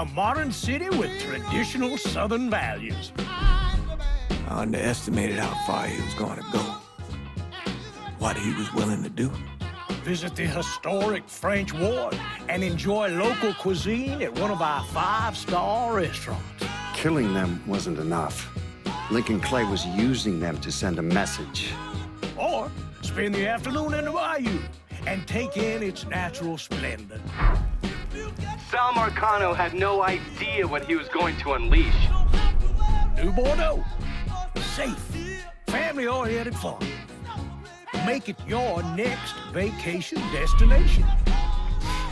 A modern city with traditional Southern values. I underestimated how far he was going to go. What he was willing to do. Visit the historic French Ward and enjoy local cuisine at one of our 5-star restaurants. Killing them wasn't enough. Lincoln Clay was using them to send a message. Or spend the afternoon in the bayou and take in its natural splendor. Sal Marcano had no idea what he was going to unleash. New Bordeaux. Safe, family-oriented fun. Make it your next vacation destination.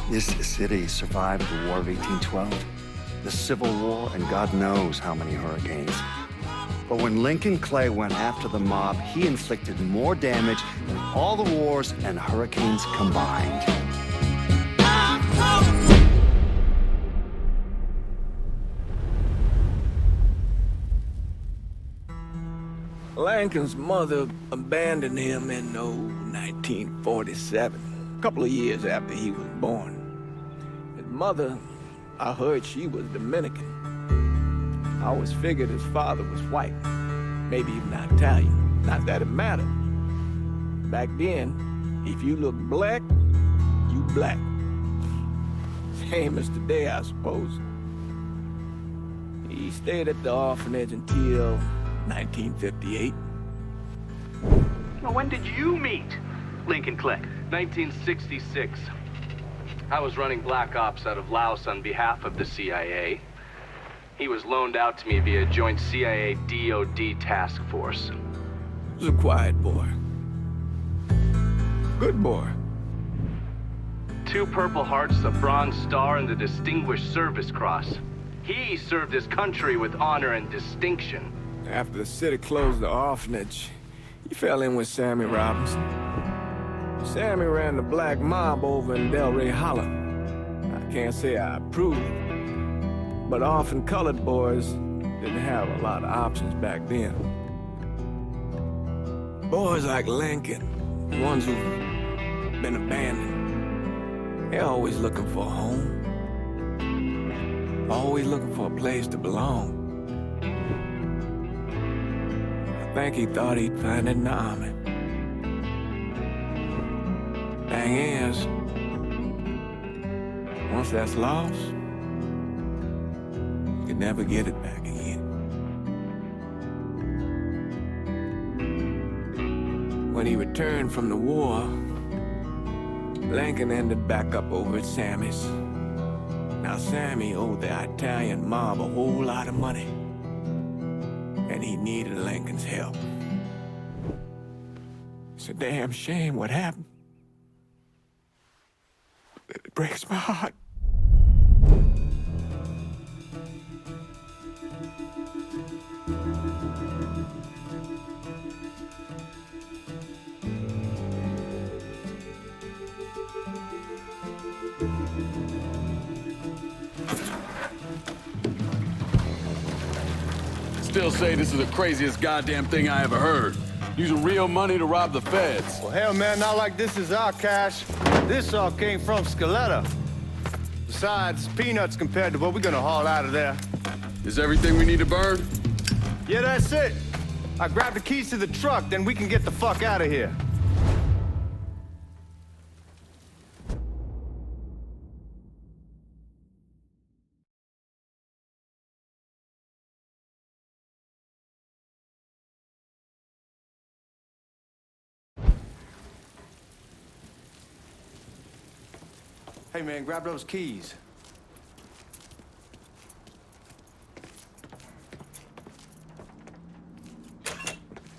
This city survived the War of 1812, the Civil War, and God knows how many hurricanes. But when Lincoln Clay went after the mob, he inflicted more damage than all the wars and hurricanes combined. Lincoln's mother abandoned him in 1947, a couple of years after he was born. His mother, I heard she was Dominican. I always figured his father was white, maybe even Italian. Not that it mattered. Back then, if you look black, you black. Same as today, I suppose. He stayed at the orphanage until 1958. Now, when did you meet Lincoln Clay? 1966. I was running Black Ops out of Laos on behalf of the CIA. He was loaned out to me via joint CIA-DOD task force. He was a quiet boy. Good boy. 2 Purple Hearts, a Bronze Star, and the Distinguished Service Cross. He served his country with honor and distinction. After the city closed the orphanage, he fell in with Sammy Robinson. Sammy ran the black mob over in Delray Hollow. I can't say I approved, but orphan colored boys didn't have a lot of options back then. Boys like Lincoln, the ones who've been abandoned, they're always looking for a home. Always looking for a place to belong. I think he thought he'd find it in the army. Thing is, once that's lost, you can never get it back again. When he returned from the war, Lincoln ended back up over at Sammy's. Now, Sammy owed the Italian mob a whole lot of money, and he needed Lincoln's help. It's a damn shame what happened. It breaks my heart. Still say this is the craziest goddamn thing I ever heard. Using real money to rob the feds. Well, hell, man, not like this is our cash. This all came from Scaletta. Besides, peanuts compared to what we're gonna haul out of there. Is everything we need to burn? Yeah, that's it. I grabbed the keys to the truck, then we can get the fuck out of here. Hey, man, grab those keys.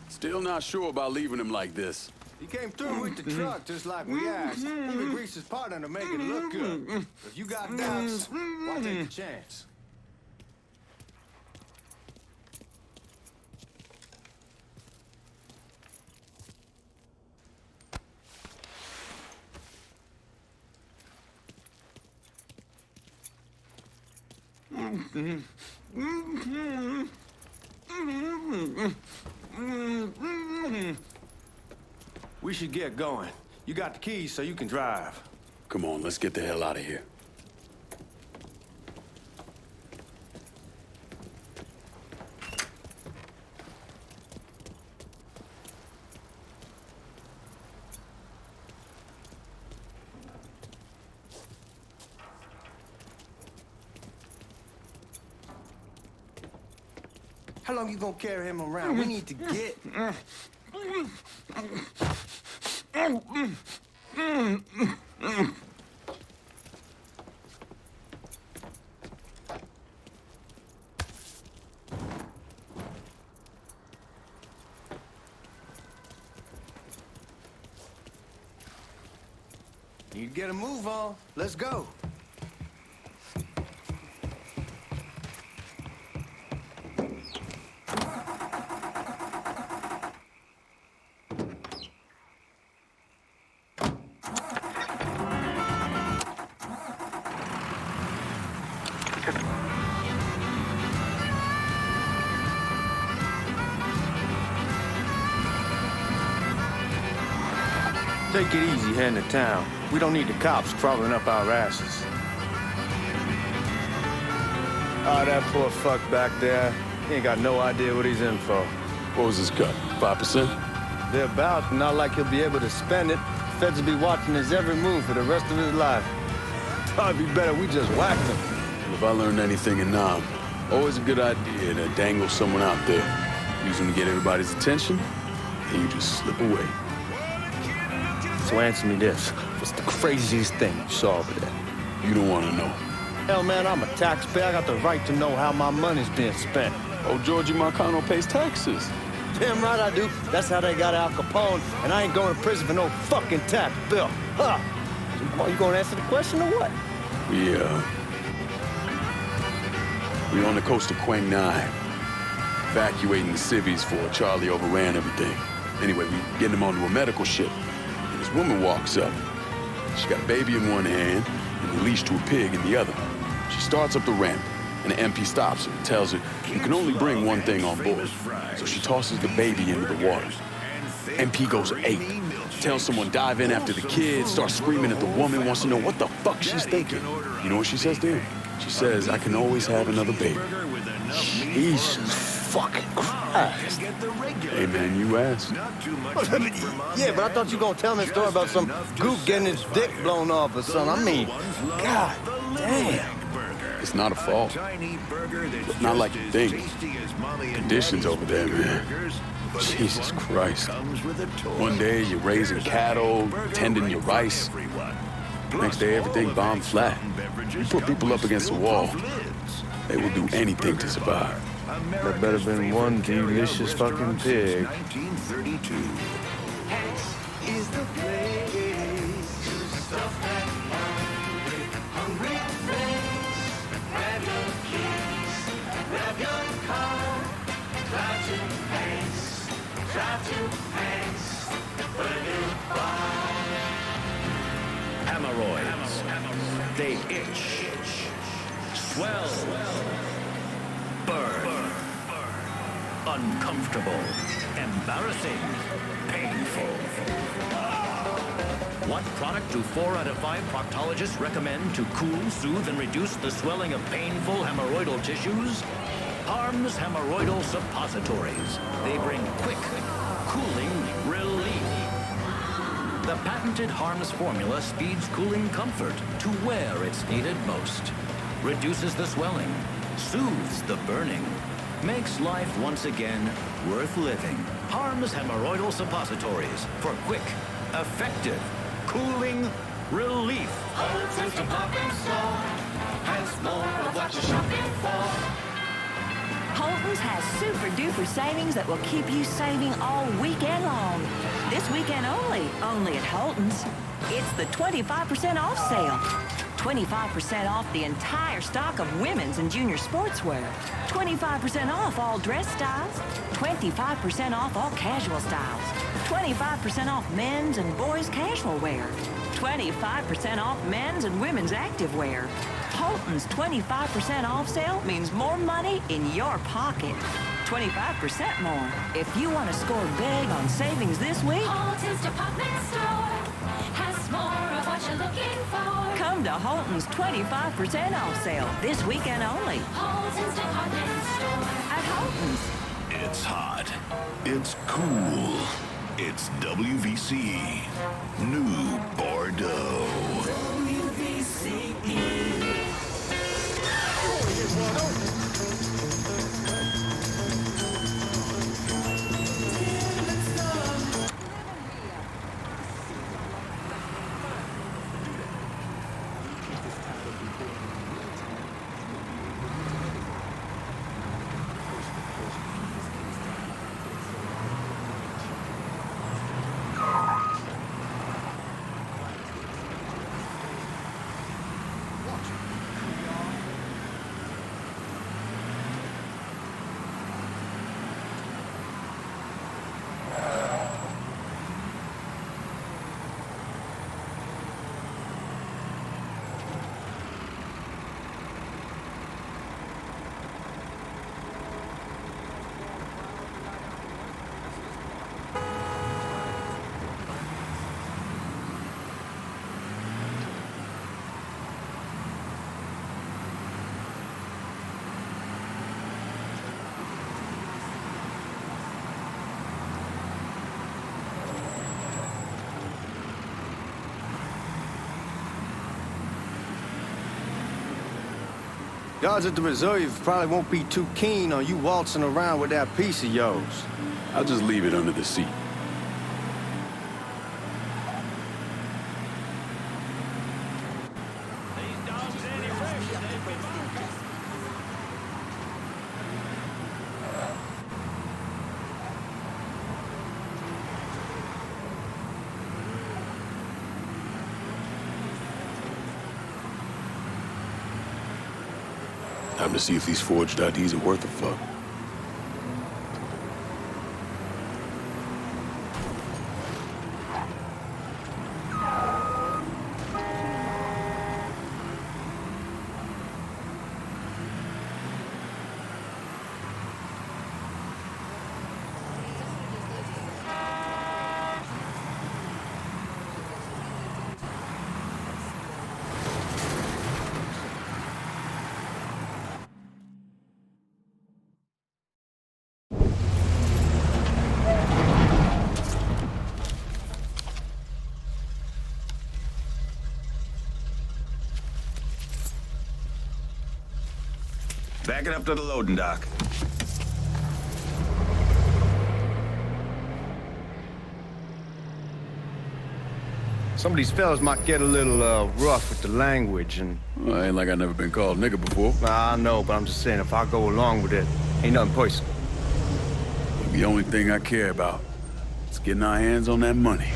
Still not sure about leaving him like this. He came through with the truck just like we asked. Even greased his partner to make it look good. If you got doubts, why take the chance? We should get going. You got the keys so you can drive. Come on, let's get the hell out of here. How long you gonna carry him around? We need to get... You get a move on. Let's go. Take it easy heading to town. We don't need the cops crawling up our asses. Oh, that poor fuck back there. He ain't got no idea what he's in for. What was his cut? 5%? Thereabout, not like he'll be able to spend it. Feds will be watching his every move for the rest of his life. Thought it'd be better we just whacked him. If I learned anything in Nam, always a good idea to dangle someone out there. Use them to get everybody's attention, and you just slip away. So answer me this. What's the craziest thing you saw over there? You don't want to know. Hell, man, I'm a taxpayer. I got the right to know how my money's being spent. Oh, Georgie Marcano pays taxes. Damn right I do. That's how they got Al Capone, and I ain't going to prison for no fucking tax bill. Huh? Are you gonna answer the question or what? We on the coast of Quang Nai, evacuating the civvies for Charlie overran everything. Anyway, we getting him onto a medical ship. And this woman walks up. She got a baby in one hand and a leash to a pig in the other. She starts up the ramp, and the MP stops her and tells her you can only bring one thing on board. So she tosses the baby into the water. MP goes ape. Tells someone dive in after the kid, starts screaming at the woman, wants to know what the fuck she's thinking. You know what she says to him? She says, I can always have another baby. Jesus fucking Christ. Hey, man, you asked. Yeah, but I thought you were gonna tell me a story about some goop getting his dick blown off or something. I mean, God damn. It's not a fault. Not like you think. Conditions over there, man. Jesus Christ. One day you're raising cattle, tending your rice. Next day everything bombed flat. You put people up against the wall, they will do anything to survive. That better been one delicious fucking pig. Hemorrhoids. They itch, swell, burn, uncomfortable, embarrassing, painful. What product do 4 out of 5 proctologists recommend to cool, soothe, and reduce the swelling of painful hemorrhoidal tissues? Harm's Hemorrhoidal Suppositories. They bring quick, cooling relief. The patented Harm's formula speeds cooling comfort to where it's needed most. Reduces the swelling, soothes the burning, makes life once again worth living. Harm's Hemorrhoidal Suppositories for quick, effective, cooling relief. Holton's Department Store has more of what you're shopping for. Holton's has super duper savings that will keep you saving all weekend long. This weekend only at Holton's. It's the 25% off sale. 25% off the entire stock of women's and junior sportswear. 25% off all dress styles. 25% off all casual styles. 25% off men's and boys' casual wear. 25% off men's and women's activewear. Holton's 25% off sale means more money in your pocket. 25% more. If you want to score big on savings this week, Holton's Department Store has more of what you're looking for. come to Holton's 25% off sale this weekend only. Holton's Department Store. At Holton's. It's hot. It's cool. It's WVCE. New Bordeaux. WVCE. Guards at the reserve probably won't be too keen on you waltzing around with that piece of yours. I'll just leave it under the seat. Time to see if these forged IDs are worth a fuck. Back it up to the loading dock. Some of these fellas might get a little rough with the language and... Well, ain't like I never been called nigga before. Nah, I know, but I'm just saying, if I go along with it, ain't nothing personal. The only thing I care about is getting our hands on that money.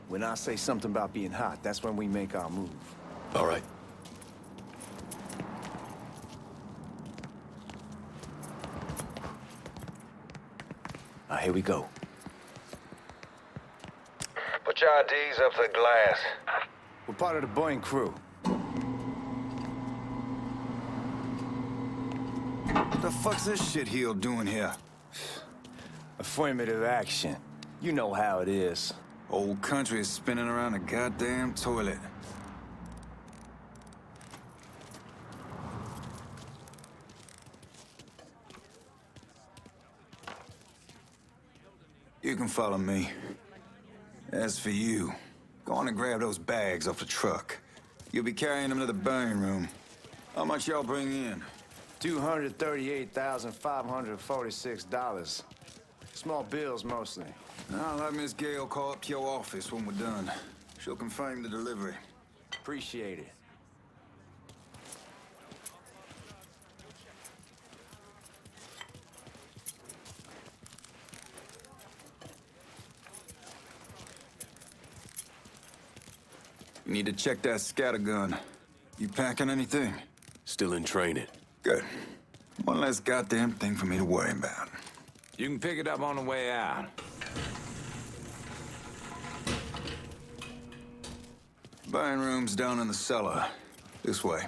When I say something about being hot, that's when we make our move. All right. Now, here we go. Put your IDs up to the glass. We're part of the Boeing crew. What the fuck's this shitheel doing here? Affirmative action. You know how it is. Old country is spinning around a goddamn toilet. You can follow me. As for you, go on and grab those bags off the truck. You'll be carrying them to the burning room. How much y'all bring in? $238,546. Small bills, mostly. I'll have Miss Gale call up to your office when we're done. She'll confirm the delivery. Appreciate it. You need to check that scattergun. You packing anything? Still in training. Good. One less goddamn thing for me to worry about. You can pick it up on the way out. Buying room's down in the cellar. This way.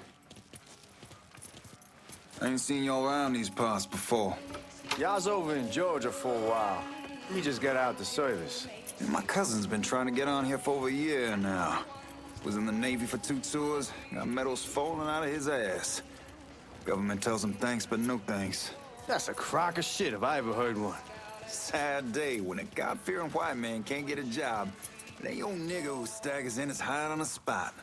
I ain't seen y'all around these parts before. Y'all's over in Georgia for a while. We just got out the service. And my cousin's been trying to get on here for over a year now. Was in the Navy for 2 tours, got medals falling out of his ass. Government tells him thanks, but no thanks. That's a crock of shit if I ever heard one. Sad day when a God-fearing white man can't get a job. And that old nigga who staggers in is hired on the spot.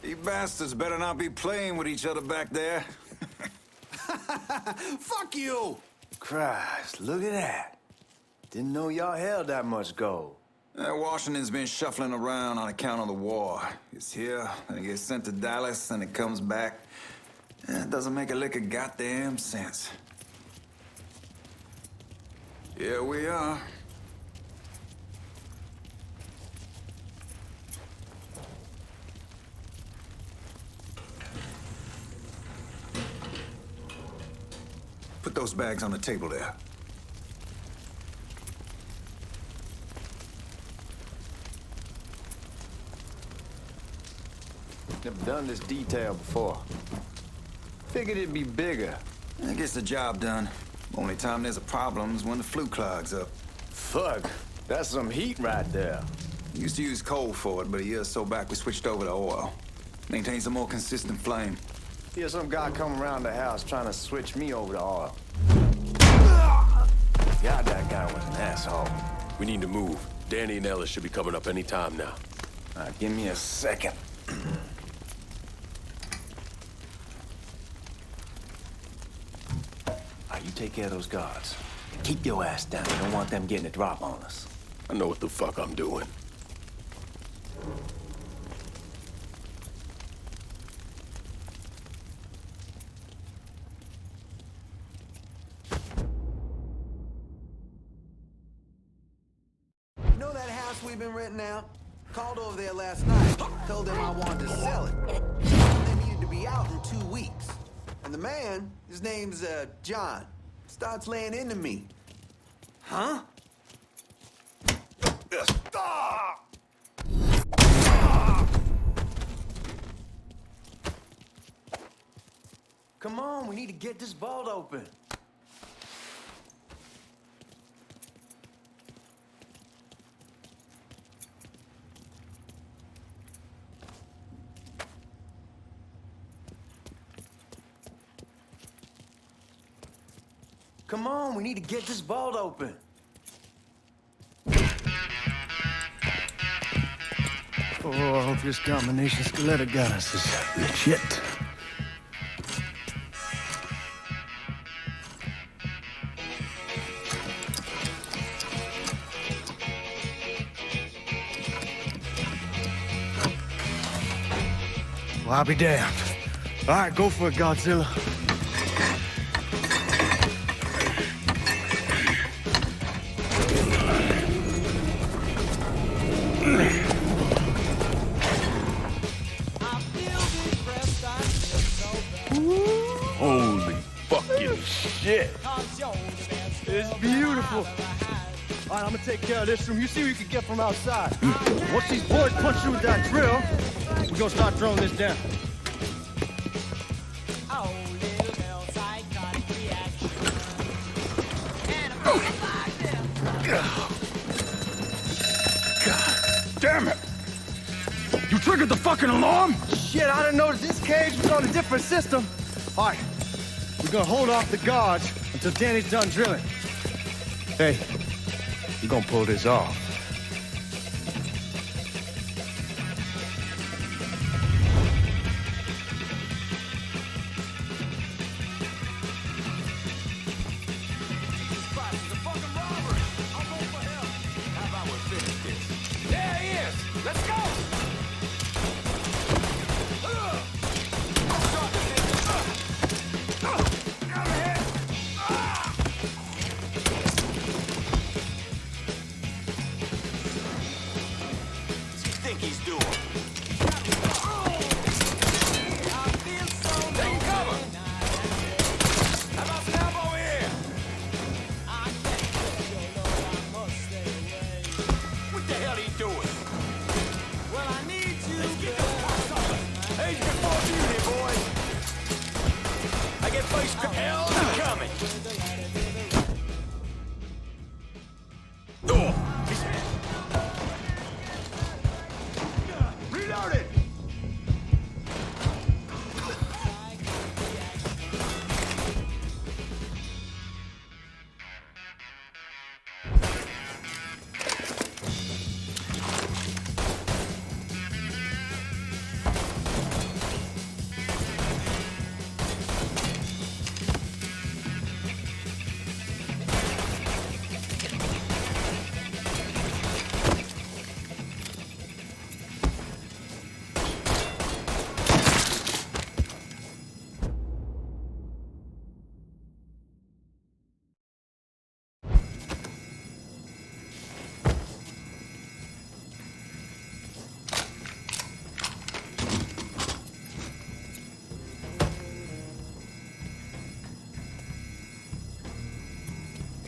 You bastards better not be playing with each other back there. Fuck you! Christ, look at that. Didn't know y'all held that much gold. Washington's been shuffling around on account of the war. It's here, then it gets sent to Dallas, and it comes back. It doesn't make a lick of goddamn sense. Here we are. Put those bags on the table there. Never done this detail before. Figured it'd be bigger. It gets the job done. Only time there's a problem is when the flue clogs up. Fuck, that's some heat right there. Used to use coal for it, but a year or so back we switched over to oil. Maintains a more consistent flame. Here's some guy coming around the house trying to switch me over to oil. God, that guy was an asshole. We need to move. Danny and Ellis should be coming up any time now. All right, give me a second. You take care of those guards. Keep your ass down. You don't want them getting a drop on us. I know what the fuck I'm doing. You know that house we've been renting out? Called over there last night. Told them I wanted to sell it. Told they needed to be out in 2 weeks. And the man, his name's, John, starts laying into me. Huh? Come on, we need to get this vault open. Come on, we need to get this vault open. Oh, I hope this combination Skeletor got us is legit. Well, I'll be damned. All right, go for it, Godzilla. Holy fucking shit. It's beautiful. All right, I'm gonna take care of this room. You see what you can get from outside. Once these boys punch you with that drill, we're gonna start throwing this down. God damn it! You triggered the fucking alarm? Shit, I didn't notice this cage was on a different system. All right, we're gonna hold off the guards until Danny's done drilling. Hey, you're gonna pull this off.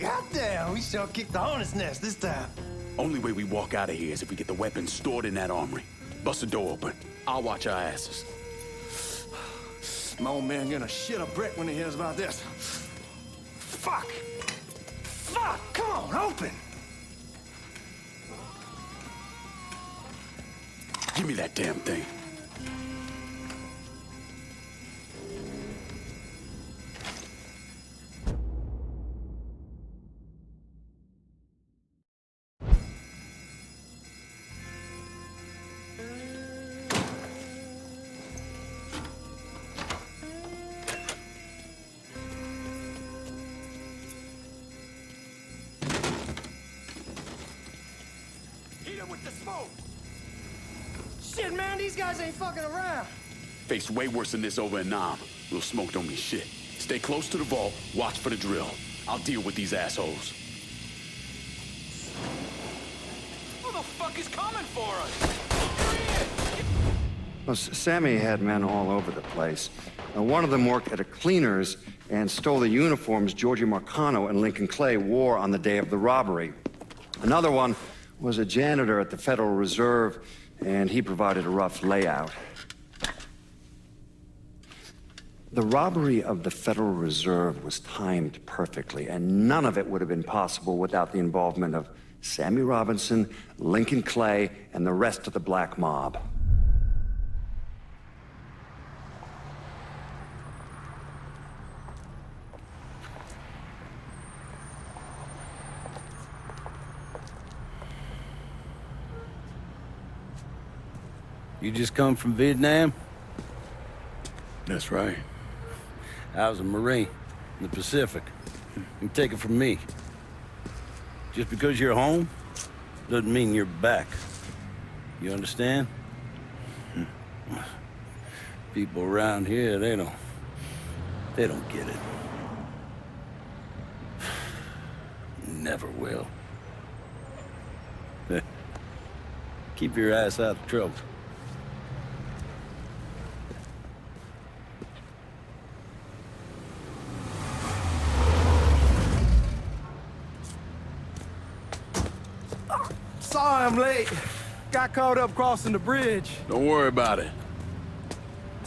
Goddamn, we sure kicked the hornet's nest this time. Only way we walk out of here is if we get the weapons stored in that armory. Bust the door open. I'll watch our asses. My old man gonna shit a brick when he hears about this. Fuck! Fuck! Come on, open! Give me that damn thing. Shit, man, these guys ain't fucking around. Faced way worse than this over in Nam. Little smoke don't mean shit. Stay close to the vault, watch for the drill. I'll deal with these assholes. Who the fuck is coming for us? Well, Sammy had men all over the place. One of them worked at a cleaner's and stole the uniforms Georgie Marcano and Lincoln Clay wore on the day of the robbery. Another one was a janitor at the Federal Reserve, and he provided a rough layout. The robbery of the Federal Reserve was timed perfectly, and none of it would have been possible without the involvement of Sammy Robinson, Lincoln Clay, and the rest of the black mob. You just come from Vietnam? That's right. I was a Marine in the Pacific. You take it from me. Just because you're home doesn't mean you're back. You understand? People around here, they don't get it. Never will. Keep your ass out of trouble. Sorry I'm late. Got caught up crossing the bridge. Don't worry about it.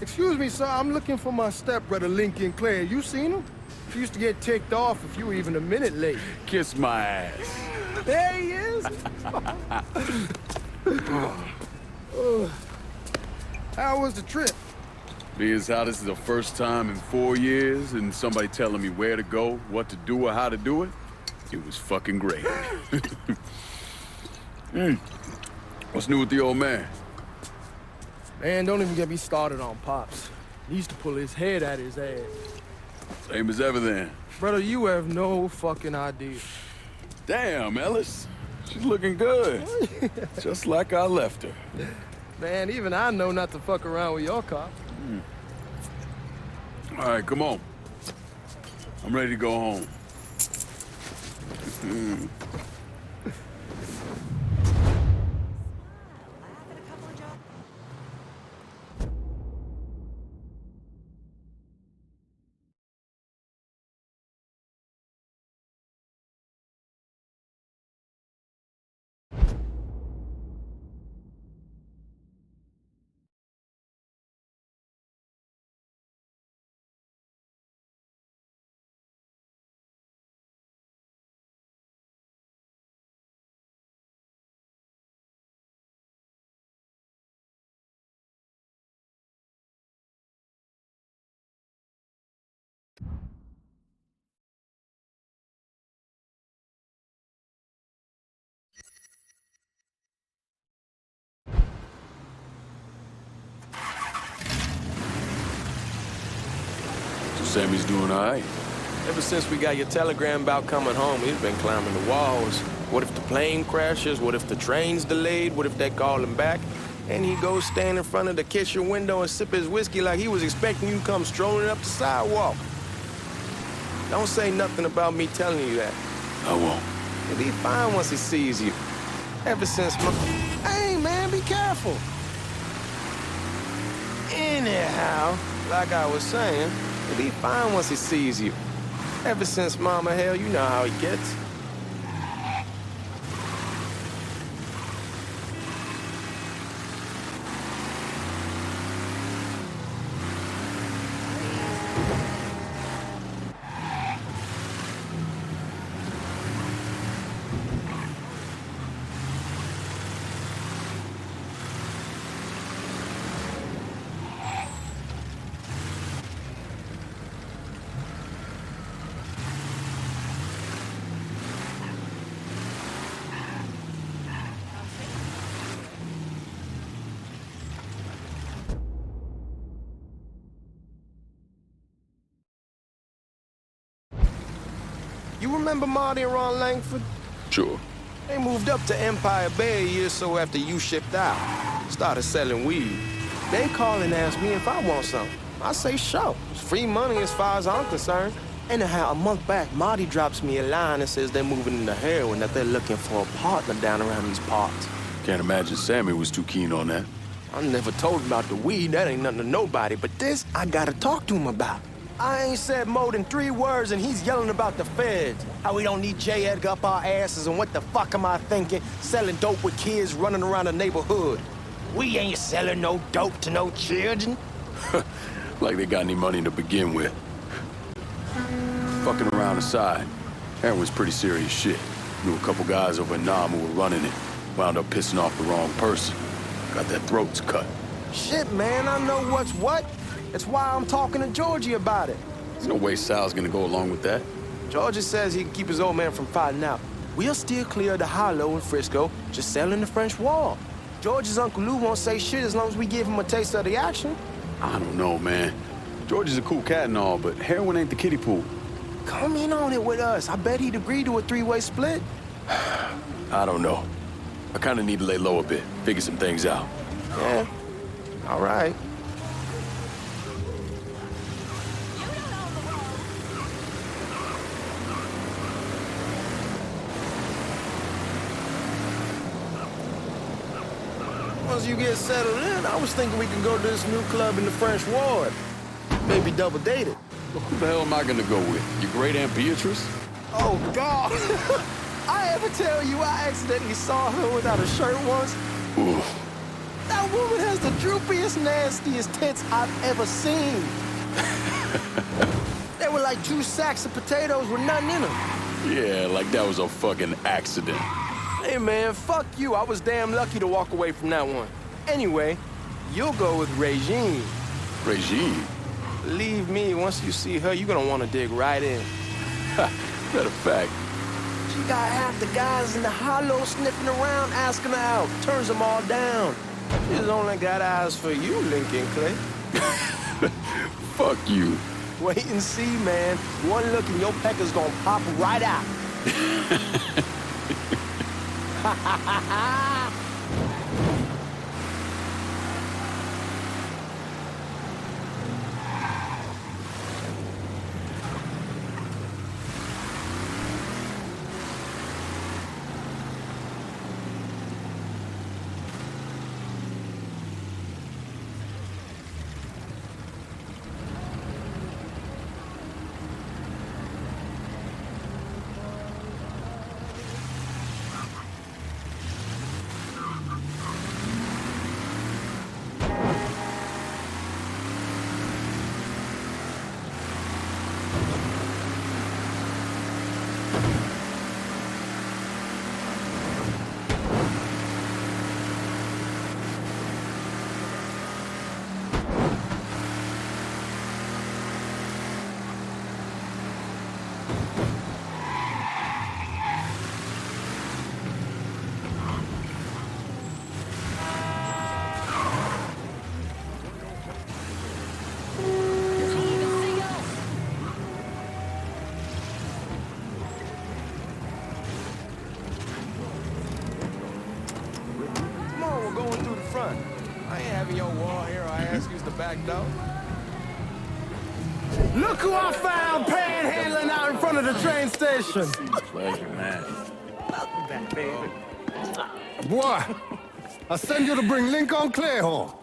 Excuse me, sir. I'm looking for my stepbrother, Lincoln Clay. You seen him? He used to get ticked off if you were even a minute late. Kiss my ass. There he is. How was the trip? Being as how this is the first time in 4 years and somebody telling me where to go, what to do, or how to do it, it was fucking great. What's new with the old man? Man, don't even get me started on Pops. He used to pull his head out his ass. Same as ever then. Brother, you have no fucking idea. Damn, Ellis. She's looking good. Just like I left her. Man, even I know not to fuck around with your car. All right, come on. I'm ready to go home. Sammy's doing all right. Ever since we got your telegram about coming home, he's been climbing the walls. What if the plane crashes? What if the train's delayed? What if they call him back? And he goes stand in front of the kitchen window and sip his whiskey like he was expecting you to come strolling up the sidewalk. Don't say nothing about me telling you that. I won't. He'll be fine once he sees you. Ever since my... Hey, man, be careful. Anyhow, like I was saying, he'll be fine once he sees you. Ever since Mama, hell, you know how he gets. You remember Marty and Ron Langford? Sure. They moved up to Empire Bay a year or so after you shipped out. Started selling weed. They call and ask me if I want some. I say sure. It's free money as far as I'm concerned. Anyhow, a month back, Marty drops me a line and says they're moving into heroin, that they're looking for a partner down around these parts. Can't imagine Sammy was too keen on that. I never told him about the weed. That ain't nothing to nobody. But this, I gotta talk to him about. I ain't said more than 3 words, and he's yelling about the feds. How we don't need J. Edgar up our asses, and what the fuck am I thinking? Selling dope with kids running around the neighborhood. We ain't selling no dope to no children. Like they got any money to begin with. Fucking around aside, heroin's pretty serious shit. Knew a couple guys over in Nam who were running it. Wound up pissing off the wrong person. Got their throats cut. Shit, man, I know what's what. That's why I'm talking to Georgie about it. There's no way Sal's gonna go along with that. Georgie says he can keep his old man from fighting out. We'll still clear the hollow in Frisco, just selling the French Wall. George's Uncle Lou won't say shit as long as we give him a taste of the action. I don't know, man. George is a cool cat and all, but heroin ain't the kiddie pool. Come in on it with us. I bet he'd agree to a 3-way split. I don't know. I kinda need to lay low a bit, figure some things out. Yeah, all right. Once you get settled in, I was thinking we could go to this new club in the French Ward. Maybe double date it. Well, who the hell am I gonna go with? Your great Aunt Beatrice? Oh, God. I ever tell you I accidentally saw her without a shirt once? Ooh. That woman has the droopiest, nastiest tits I've ever seen. They were like 2 sacks of potatoes with nothing in them. Yeah, like that was a fucking accident. Hey, man, fuck you. I was damn lucky to walk away from that one. Anyway, you'll go with Regine. Regine? Believe me, once you see her, you're gonna want to dig right in. Matter of fact. She got half the guys in the hollow sniffing around, asking her out. Turns them all down. She's only got eyes for you, Lincoln Clay. Fuck you. Wait and see, man. One look and your pecker's gonna pop right out. I ain't having your war hero ass use the back door. Look who I found panhandling out in front of the train station. Pleasure, man. Welcome back, baby. Boy, I send you to bring Lincoln Clay home.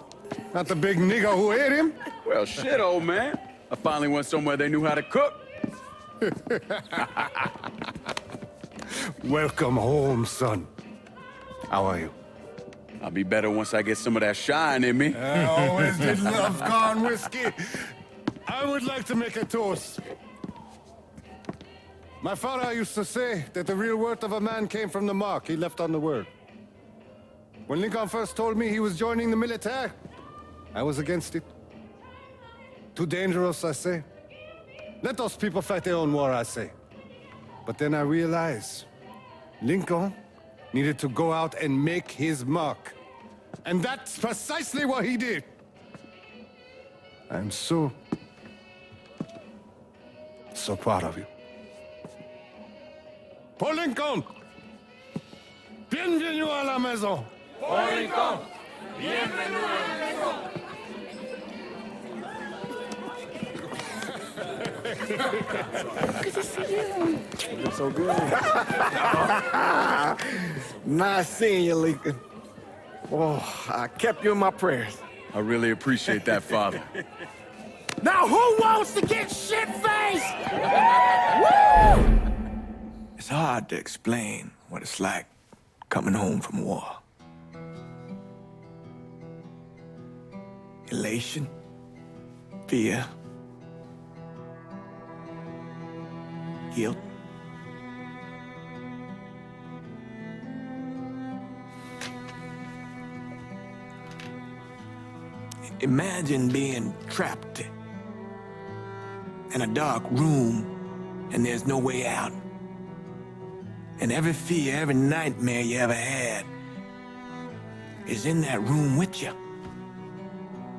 Not the big nigga who ate him. Well, shit, old man. I finally went somewhere they knew how to cook. Welcome home, son. How are you? I'll be better once I get some of that shine in me. I always did love corn whiskey. I would like to make a toast. My father used to say that the real worth of a man came from the mark he left on the world. When Lincoln first told me he was joining the military, I was against it. Too dangerous, I say. Let those people fight their own war, I say. But then I realized Lincoln needed to go out and make his mark. And that's precisely what he did. I'm so proud of you. Paul Lincoln! Bienvenue à la maison! Paul Lincoln! Bienvenue à la maison! Good to see you. You look so good. Nice seeing you, Lincoln. Oh, I kept you in my prayers. I really appreciate that, Father. Now who wants to get shit-faced? Woo! It's hard to explain what it's like coming home from war. Elation, fear, guilt. Imagine being trapped in a dark room and there's no way out. And every fear, every nightmare you ever had is in that room with you.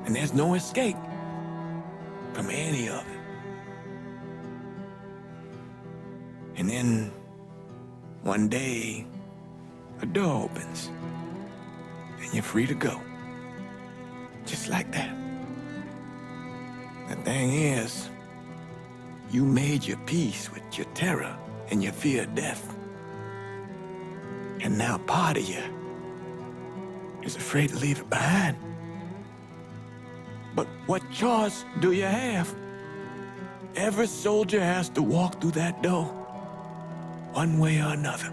And there's no escape from any of it. And then one day, a door opens and you're free to go. Just like that. The thing is, you made your peace with your terror and your fear of death. And now part of you is afraid to leave it behind. But what choice do you have? Every soldier has to walk through that door, one way or another.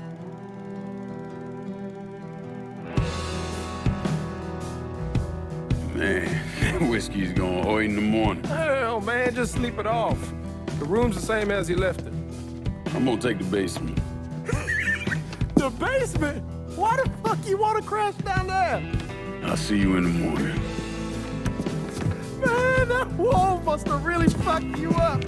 Man, whiskey's going hoy in the morning. Hell, man, just sleep it off. The room's the same as he left it. I'm gonna take the basement. The basement? Why the fuck you want to crash down there? I'll see you in the morning. Man, that wall must have really fucked you up.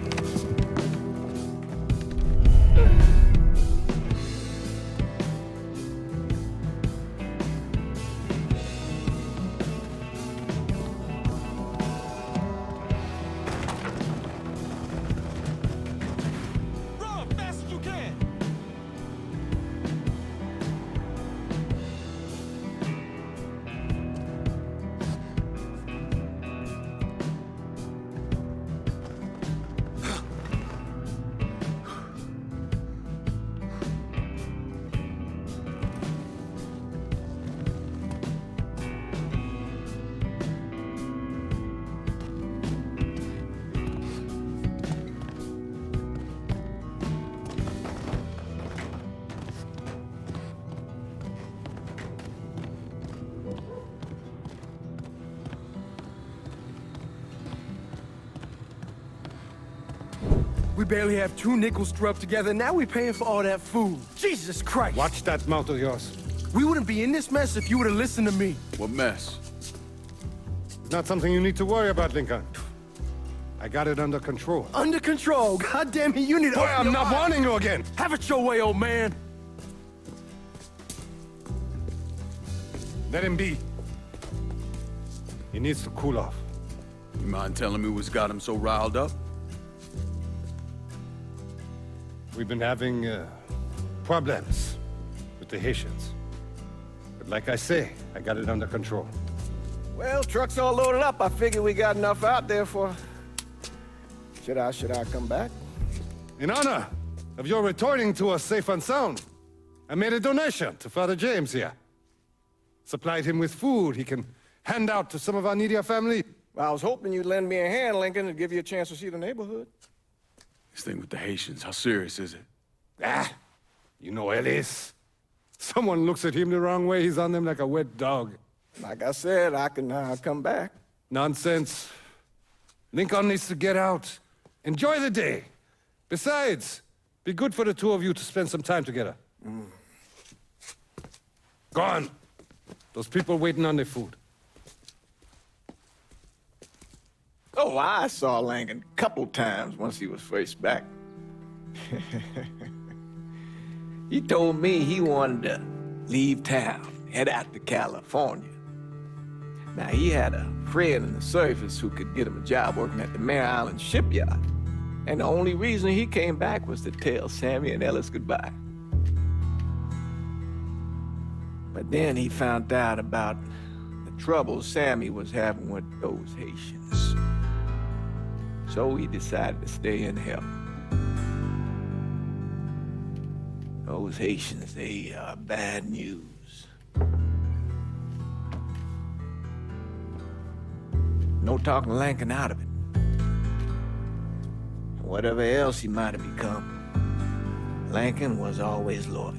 We barely have 2 nickels to rub together, and now we're paying for all that food. Jesus Christ! Watch that mouth of yours. We wouldn't be in this mess if you would have listened to me. What mess? Not something you need to worry about, Lincoln. I got it under control. Under control? God damn it, you need to... Boy, I'm not warning you again! Have it your way, old man! Let him be. He needs to cool off. You mind telling me what's got him so riled up? We've been having problems with the Haitians. But like I say, I got it under control. Well, truck's all loaded up. I figure we got enough out there for... Should I come back? In honor of your returning to us safe and sound, I made a donation to Father James here. Supplied him with food he can hand out to some of our needier family. Well, I was hoping you'd lend me a hand, Lincoln, and give you a chance to see the neighborhood. This thing with the Haitians, how serious is it? Ah, you know Ellis. Someone looks at him the wrong way, he's on them like a wet dog. Like I said, I can come back. Nonsense. Lincoln needs to get out. Enjoy the day. Besides, be good for the two of you to spend some time together. Go on. Those people waiting on their food. Oh, I saw Lincoln a couple times once he was first back. He told me he wanted to leave town, head out to California. Now, he had a friend in the service who could get him a job working at the Mare Island shipyard. And the only reason he came back was to tell Sammy and Ellis goodbye. But then he found out about the trouble Sammy was having with those Haitians. So he decided to stay and help. Those Haitians, they are bad news. No talking Lincoln out of it. Whatever else he might have become, Lincoln was always loyal.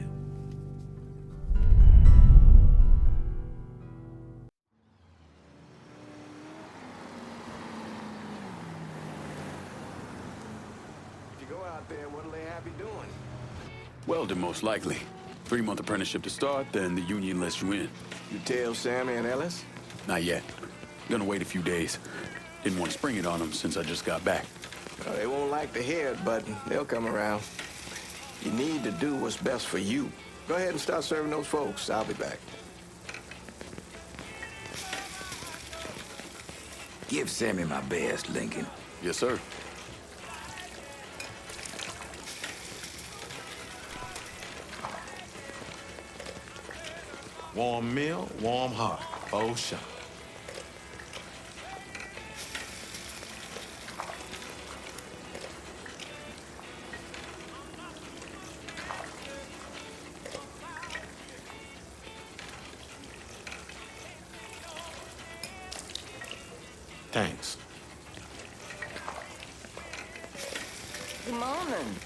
If you go out there, what'll they have you doing? Welding, most likely. 3-month apprenticeship to start, then the union lets you in. You tell Sammy and Ellis? Not yet. Gonna wait a few days. Didn't want to spring it on them since I just got back. Well, they won't like to hear it, but they'll come around. You need to do what's best for you. Go ahead and start serving those folks. I'll be back. Give Sammy my best, Lincoln. Yes, sir. Warm meal, warm heart. Oh, shot. Thanks. Good morning.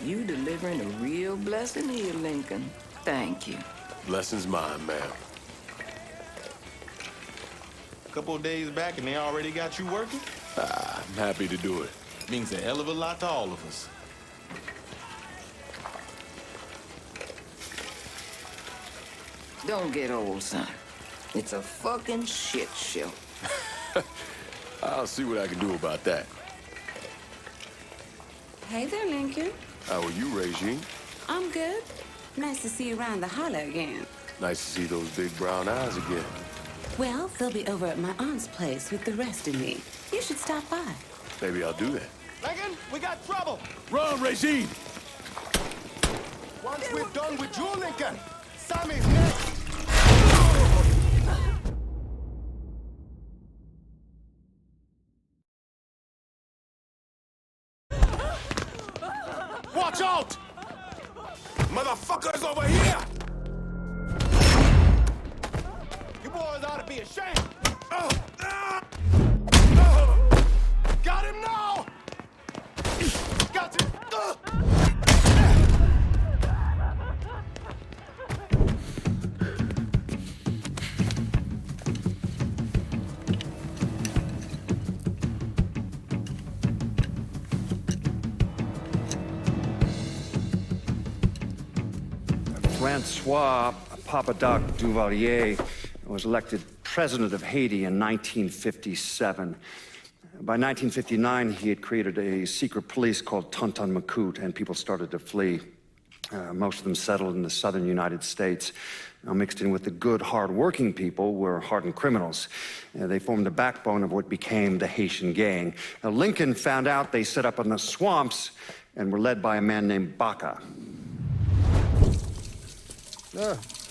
You delivering a real blessing here, Lincoln. Thank you. Blessing's mine, ma'am. Couple of days back and they already got you working? I'm happy to do it. Means a hell of a lot to all of us. Don't get old, son. It's a fucking shit show. I'll see what I can do about that. Hey there, Lincoln. How are you, Regine? I'm good. Nice to see you around the holler again. Nice to see those big brown eyes again. Well, they'll be over at my aunt's place with the rest of me. You should stop by. Maybe I'll do that. Lincoln, we got trouble! Run, Regine! Once we're done with you, Lincoln, Sammy's next! Watch out! Motherfuckers over here! You boys ought to be ashamed! Got him now! Got him! Francois Papadoc Duvalier was elected president of Haiti in 1957. By 1959, he had created a secret police called Tonton Macoute, and people started to flee. Most of them settled in the southern United States. Now, mixed in with the good, hard-working people were hardened criminals. They formed the backbone of what became the Haitian gang. Now, Lincoln found out they set up in the swamps and were led by a man named Baca.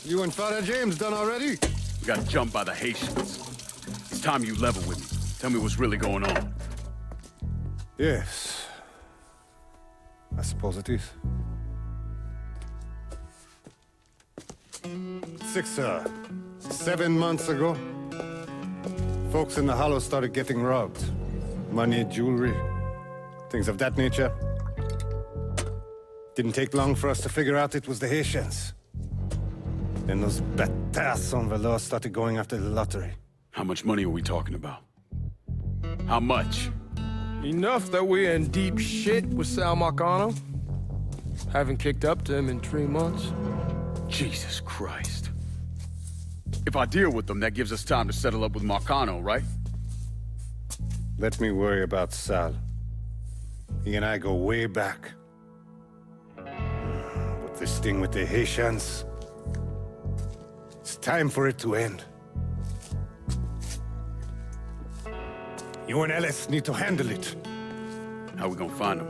You and Father James done already? We got jumped by the Haitians. It's time you level with me. Tell me what's really going on. Yes. I suppose it is. 7 months ago, folks in the Hollow started getting robbed. Money, jewelry, things of that nature. Didn't take long for us to figure out it was the Haitians. Then those bâtards en velours started going after the lottery. How much money are we talking about? How much? Enough that we're in deep shit with Sal Marcano. Haven't kicked up to him in 3 months. Jesus Christ. If I deal with them, that gives us time to settle up with Marcano, right? Let me worry about Sal. He and I go way back. But this thing with the Haitians, it's time for it to end. You and Ellis need to handle it. How we gonna find them?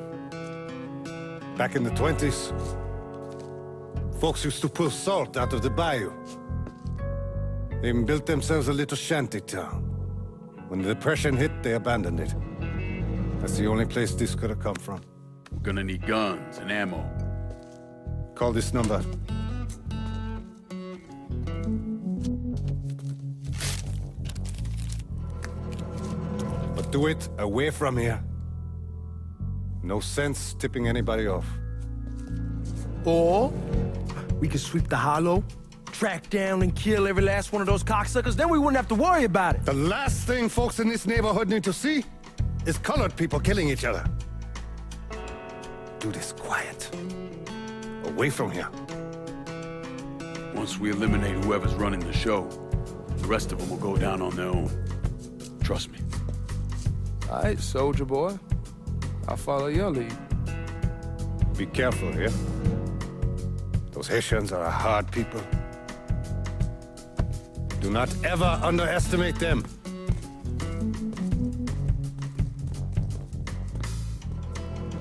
Back in the 20s, Folks used to pull salt out of the bayou. They even built themselves a little shanty town. When the Depression hit, they abandoned it. That's the only place this could have come from. We're gonna need guns and ammo. Call this number. But do it away from here. No sense tipping anybody off. Or we could sweep the hollow, track down and kill every last one of those cocksuckers, then we wouldn't have to worry about it. The last thing folks in this neighborhood need to see is colored people killing each other. Do this quiet. Away from here. Once we eliminate whoever's running the show, the rest of them will go down on their own. Trust me. All right, soldier boy. I'll follow your lead. Be careful here. Those Haitians are a hard people. Do not ever underestimate them.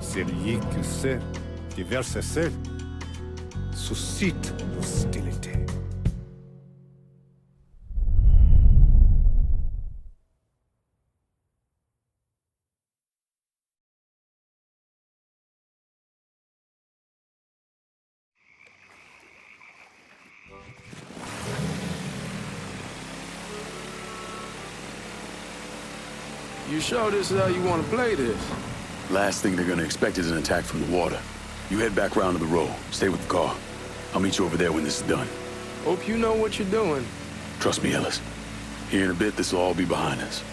Celui qui sait qui verse sel suscite l'hostilité. You sure this is how you want to play this? Last thing they're gonna expect is an attack from the water. You head back round to the road. Stay with the car. I'll meet you over there when this is done. Hope you know what you're doing. Trust me, Ellis. Here in a bit, this will all be behind us.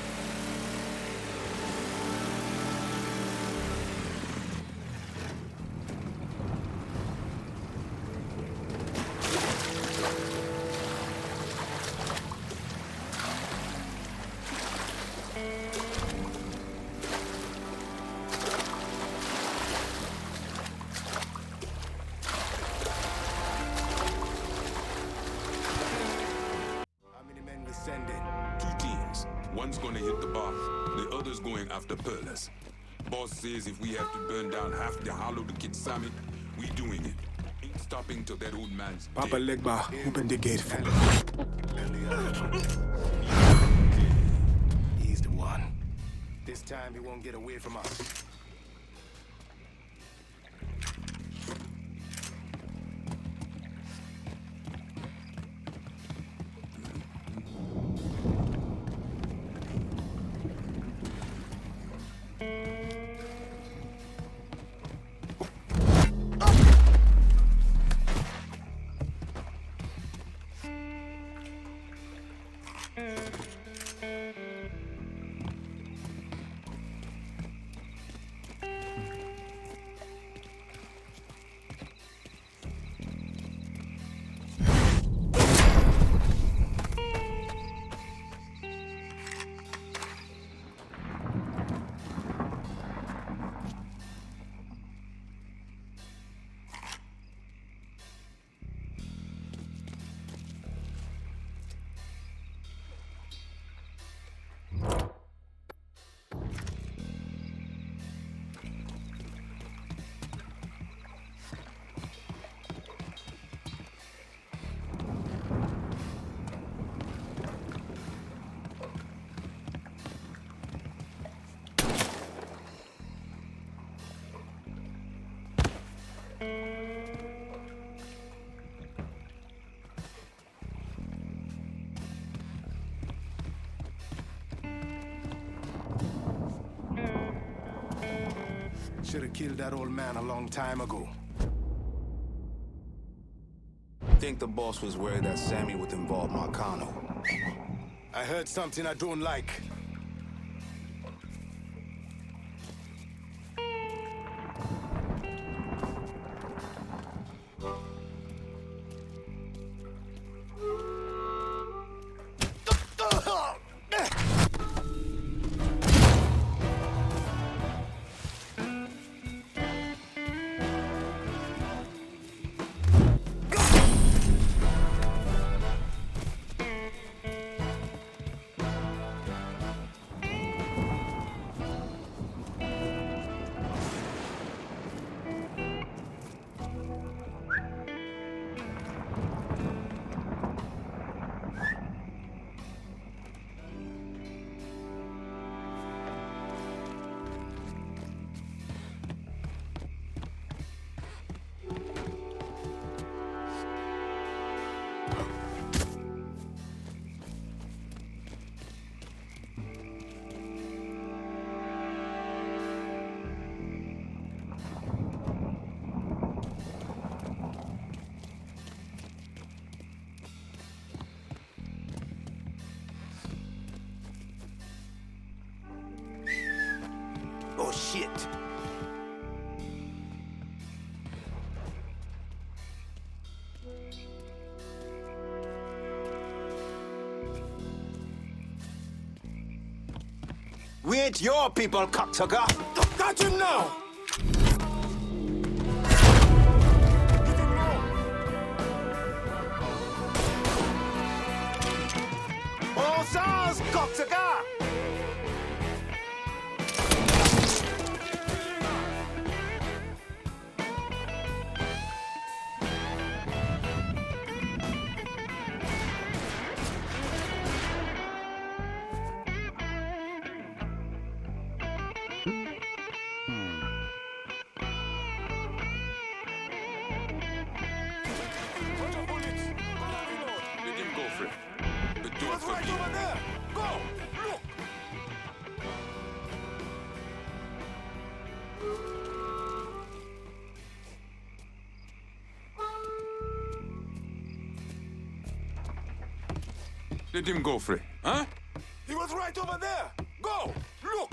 One's gonna hit the bar, the other's going after Perlas. Boss says if we have to burn down half the hollow to get Sammy, we doing it. Ain't stopping till that old man's Papa Legba, open the gate for me. He's the one. This time he won't get away from us. Should have killed that old man a long time ago. Think the boss was worried that Sammy would involve Marcano. I heard something I don't like. We ain't your people, cocksucker. Got him now! Bon sens, cocksucker! Let him go, Frey. Huh? He was right over there! Go! Look!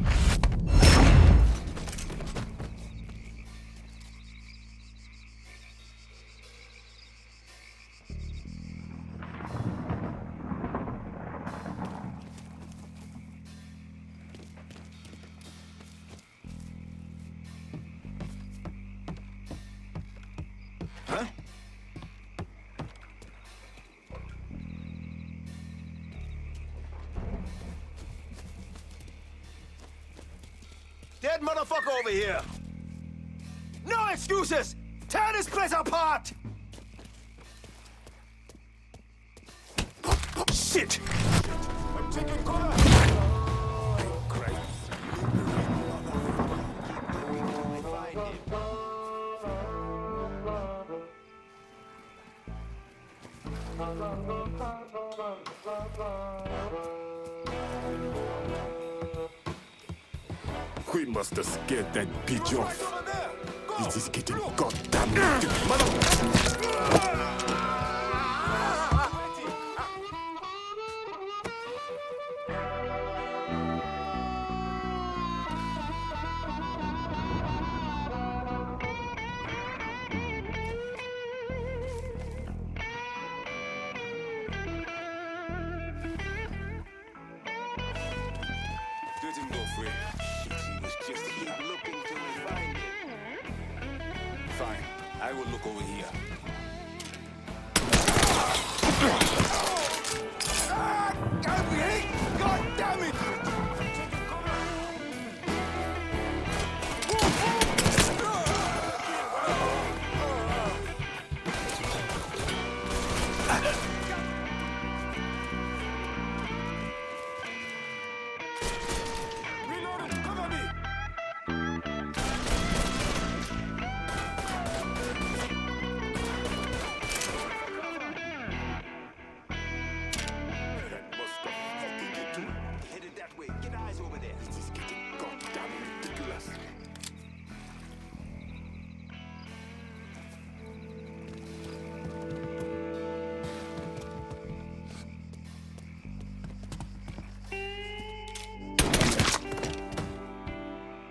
Huh? Dead motherfucker over here! No excuses! Tear this place apart! Shit! I'm taking cover! We must have scared that bitch off. It is getting goddamn ridiculous. Let him go, Frey. Shit, he was just here. Looking till we find him. Fine. I will look over here. God damn it!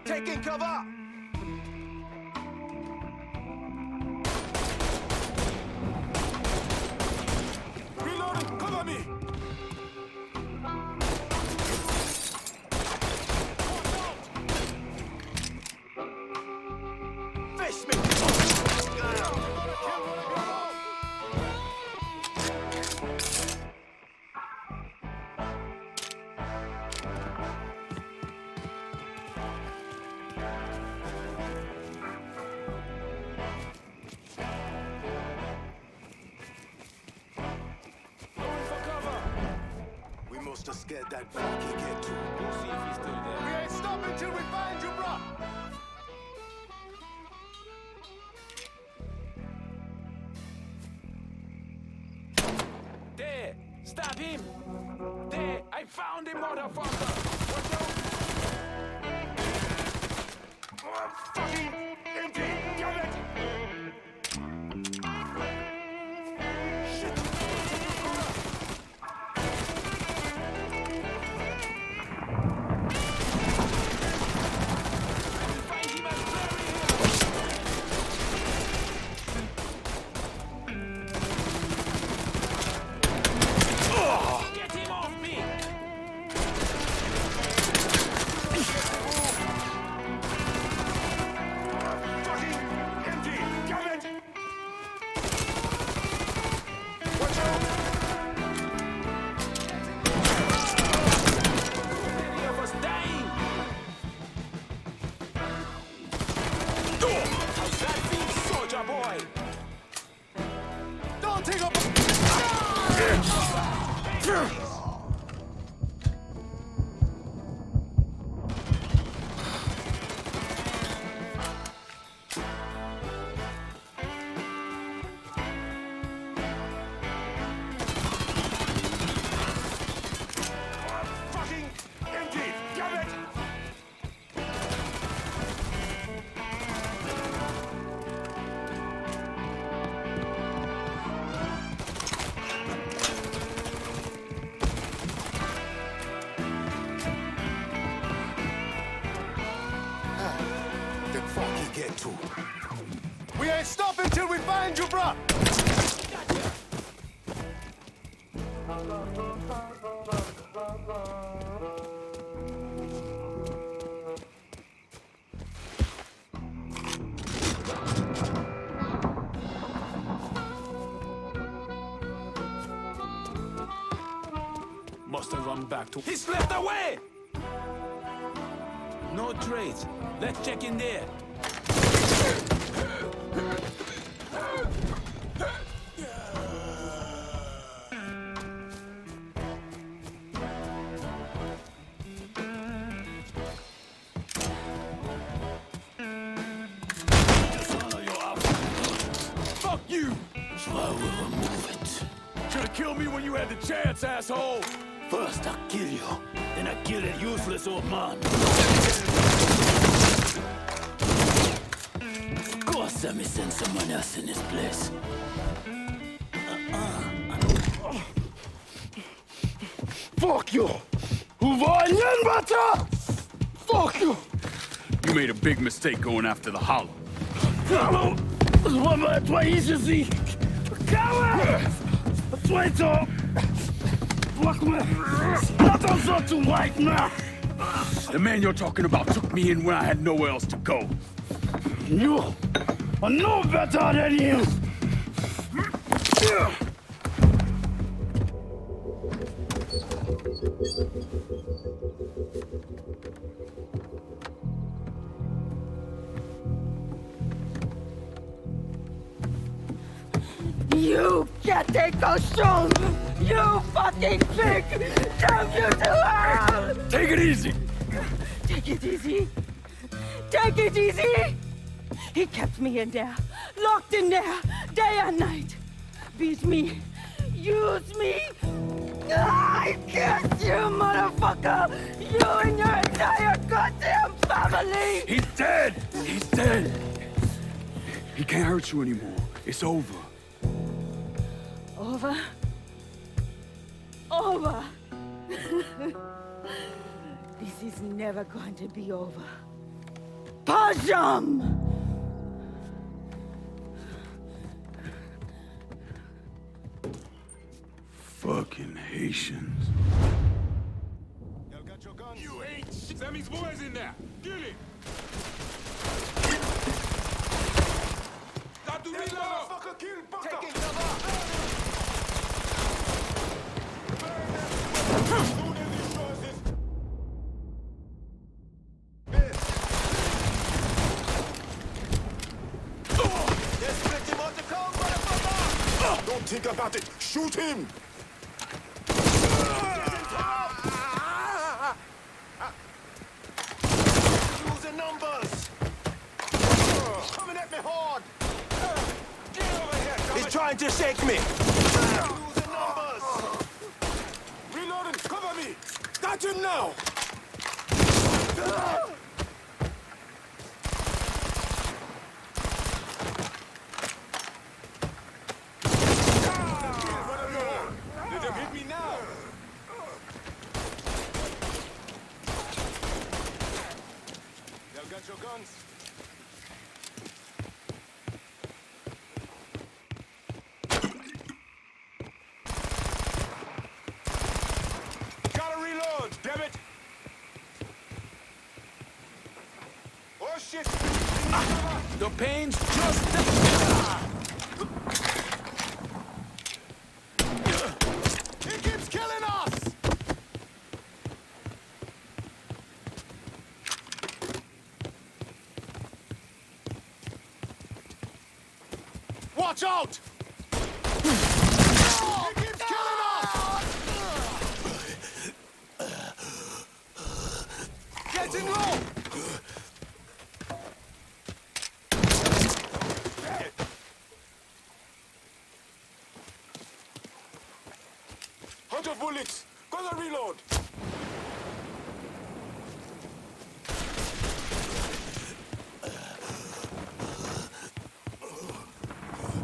Taking cover! Reloading! Cover me! Fish me! We must have scared that fucking kid too. We'll see if he's still there. We ain't stopping till we find you, bro! There! Stop him! There! I found him, motherfucker! Watch out! Oh, fucking empty! Damn it! Shit! Get him off me! We ain't stopping till we find you, bruh! Must have run back to... He slipped away! No trace. Let's check in there. Fuck you! So I will remove it. Should've killed me when you had the chance, asshole! First I kill you, then I kill that useless old man. Of course let me send someone else in this place. Fuck you! Fuck you! You made a big mistake going after the Hollow. The man you're talking about took me in when I had nowhere else to go. You are no better than him! You can't take costume! You fucking pig! Damn you to hell! Take it easy! Take it easy! Take it easy! He kept me in there, locked in there, day and night. Beat me, use me. I curse you, motherfucker! You and your entire goddamn family! He's dead! He's dead! He can't hurt you anymore. It's over. Over? Over! This is never going to be over. Pajam! Fucking Haitians. Y'all got your guns? You ain't shit. Sammy's boys in there. Kill him. Got to reload. Motherfucker, kill Bucker. Taking cover. Don't think about it. Shoot him. Using numbers. Coming at me hard. Get over here. He's trying to shake me. Using numbers. Reloading. Cover me. Got him now. Let them hit me now. Y'all got your guns? Gotta reload, damn it! Oh shit! The pain's just... He keeps killing us! Watch out! He keeps killing us! Getting low! Out of bullets! Gonna reload!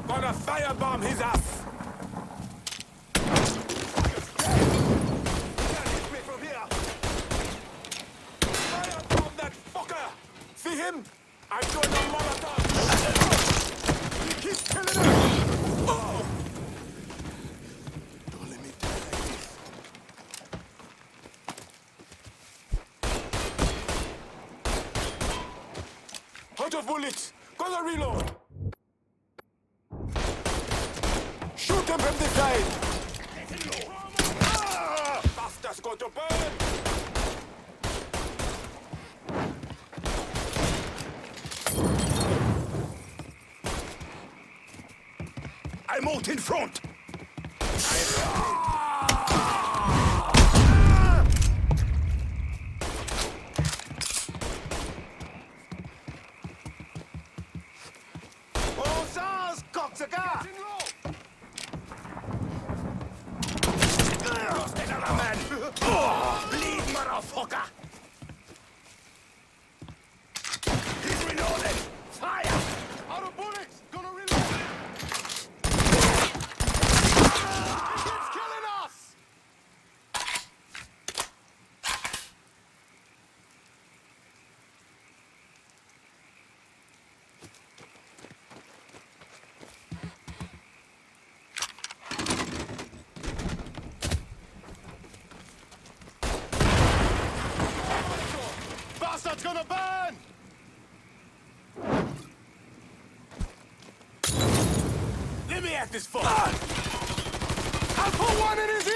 Gonna firebomb his ass! Firebomb that fucker! See him? I'm doing a Molotov! He keeps killing him! Oh! Don't let me die like this. Out of bullets! Gonna reload! Shoot them from the side! Ah! Bastard's going to burn! I'm out in front! Bon sens, cocksucker! Lost another man! Bleed, motherfucker! He's reloaded! Fire! Out of bullets! Gonna reload! He keeps killing us! Bastard's gonna burn! Let me at this fuck! I'll put one in his ear!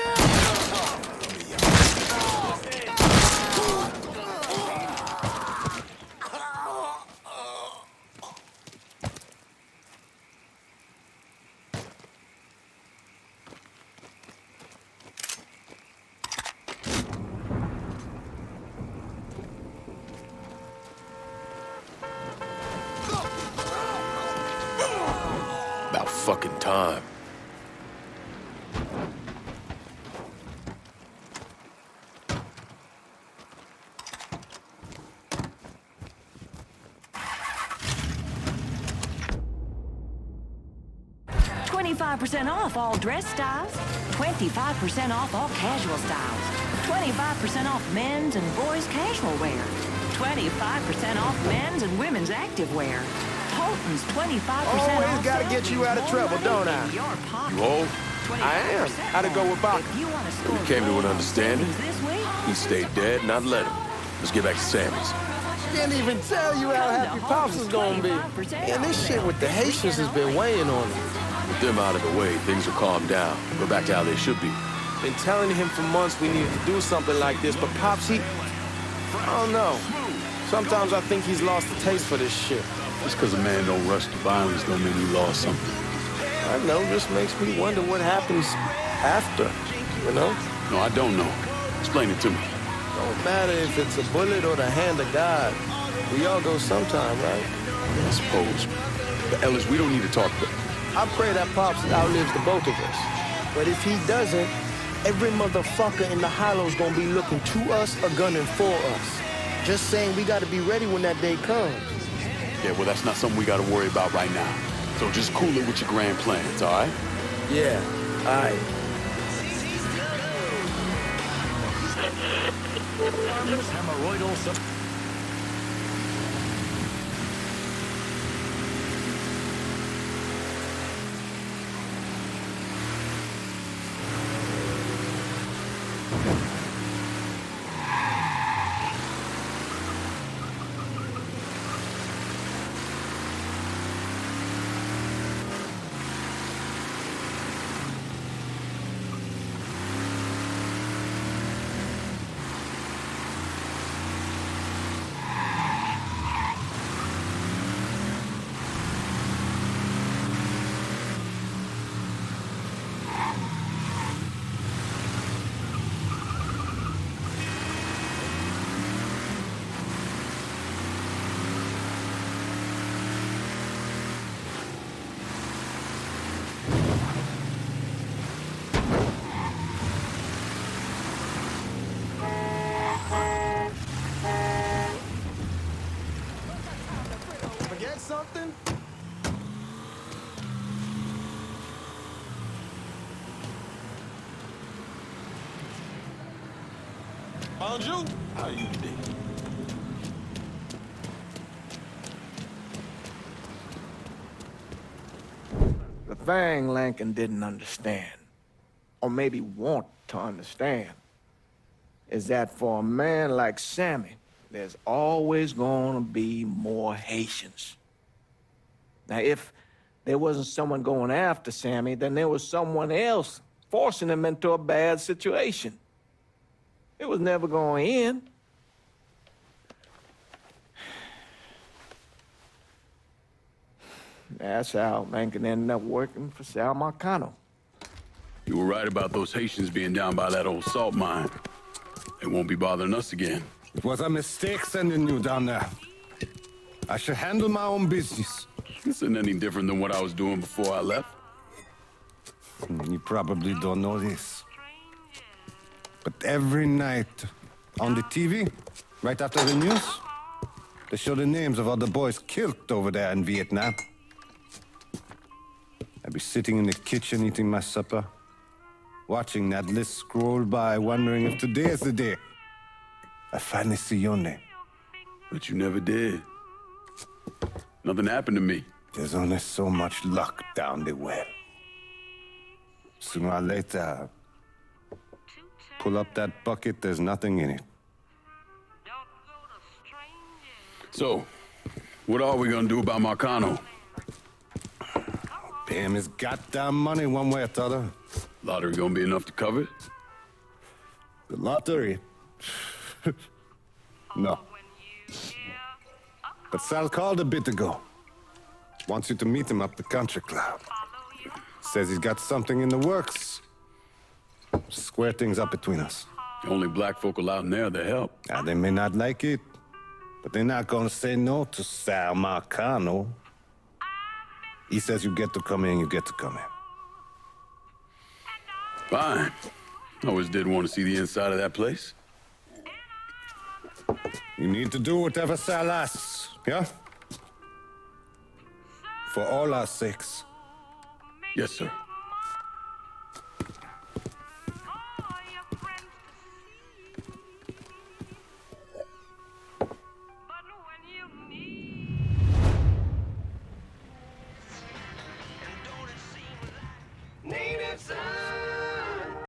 About fucking time. $25% off all dress styles, 25% off all casual styles, 25% off men's and boys' casual wear, 25% off men's and women's active wear. Holton's 25% Always off. gotta get you out of trouble, don't I? You old? I am. How'd it go with Bach? We came to an understanding. He stayed dead, not let him. Let's get back to Sammy's. Can't even tell you how happy Pops is gonna be. And this shit with the Haitians has been weighing on him. With them out of the way, things will calm down. Go back to how they should be. Been telling him for months we needed to do something like this, but Pops, I don't know. Sometimes I think he's lost the taste for this shit. Just because a man don't rush to violence don't mean he lost something. I know, just makes me wonder what happens after, you know? No, I don't know. Explain it to me. Don't matter if it's a bullet or the hand of God. We all go sometime, right? I suppose. But Ellis, we don't need to talk about. I pray that Pops outlives the both of us. But if he doesn't, every motherfucker in the hollow's gonna be looking to us or gunning for us. Just saying we gotta be ready when that day comes. Yeah, well, that's not something we gotta worry about right now. So just cool it with your grand plans, all right? Yeah, all right. Hemorrhoidal Found you? How you think? The thing Lincoln didn't understand, or maybe want to understand, is that for a man like Sammy, there's always gonna be more Haitians. Now, if there wasn't someone going after Sammy, then there was someone else forcing him into a bad situation. It was never going to end. That's how Lincoln ended up working for Sal Marcano. You were right about those Haitians being down by that old salt mine. They won't be bothering us again. It was a mistake sending you down there. I should handle my own business. This isn't any different than what I was doing before I left. You probably don't know this. But every night on the TV, right after the news, they show the names of all the boys killed over there in Vietnam. I'd be sitting in the kitchen eating my supper, watching that list scroll by, wondering if today is the day I finally see your name. But you never did. Nothing happened to me. There's only so much luck down the well. Sooner or later, pull up that bucket, there's nothing in it. So, what are we gonna do about Marcano? Pay him his goddamn money one way or the other. Lottery gonna be enough to cover it? The lottery? No. But Sal called a bit ago. Wants you to meet him up the country club. Says he's got something in the works. Square things up between us. The only black folk allowed in there to help. They may not like it, but they're not gonna say no to Sal Marcano. He says you get to come in, you get to come in. Fine. I always did want to see the inside of that place. You need to do whatever Sal asks, yeah? For all our sakes. Yes, sir.